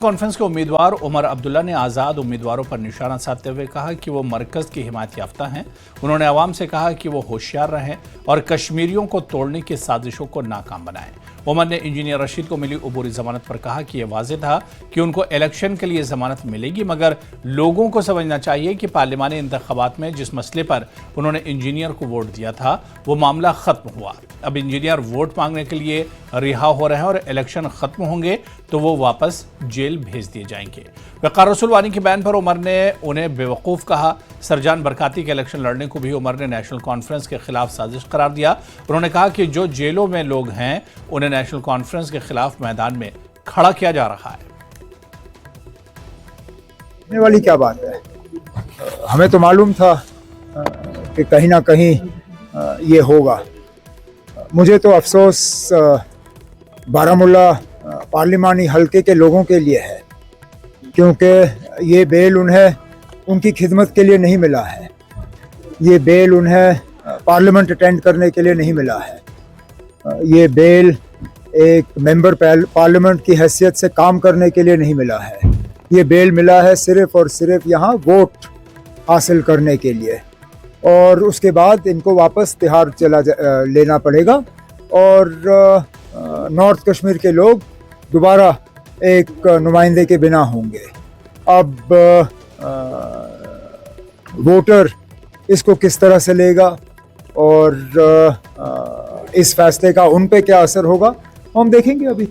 Conference के उम्मीदवार उमर अब्दुल्ला ने आज़ाद उम्मीदवारों पर निशाना साधते हुए कहा कि वो मरकज़ की हिमायत याफ्ता हैं। उन्होंने अवाम से कहा कि वो होशियार रहें और कश्मीरियों को तोड़ने की साजिशों को नाकाम बनाएं। उमर ने इंजीनियर रशीद को मिली अबूरी जमानत पर कहा कि यह वाज़ेह था कि उनको इलेक्शन के लिए जमानत मिलेगी, मगर लोगों को समझना चाहिए कि पार्लिमानी इंतखाबात में जिस मसले पर उन्होंने इंजीनियर को वोट दिया था वो मामला ख़त्म हुआ। अब इंजीनियर वोट मांगने के लिए रिहा हो रहे हैं और इलेक्शन ख़त्म होंगे तो वो वापस जेल भेज दिए जाएंगे। वक़ार रसूल वानी के बयान पर उमर ने उन्हें बेवकूफ़ कहा। सरजान बरकाती के इलेक्शन लड़ने को भी उमर ने नेशनल कॉन्फ्रेंस के खिलाफ साजिश करार दिया। उन्होंने कहा कि जो जेलों में लोग हैं उन्हें नेशनल कॉन्फ्रेंस के खिलाफ मैदान में खड़ा किया जा रहा है। वाली क्या बात है, हमें तो मालूम था कि कहीं ना कहीं ये होगा। मुझे तो अफसोस बारामूला पार्लिमानी हलके के लोगों के लिए है, क्योंकि ये बेल उन्हें उनकी खिदमत के लिए नहीं मिला है। ये बेल उन्हें पार्लियामेंट अटेंड करने के लिए नहीं मिला है। ये बेल एक मेंबर पार्लियामेंट की हैसियत से काम करने के लिए नहीं मिला है। ये बेल मिला है सिर्फ और सिर्फ यहाँ वोट हासिल करने के लिए, और उसके बाद इनको वापस तिहाड़ लेना पड़ेगा और नॉर्थ कश्मीर के लोग दोबारा एक नुमाइंदे के बिना होंगे। अब वोटर इसको किस तरह से लेगा और इस फैसले का उन पे क्या असर होगा हम देखेंगे अभी।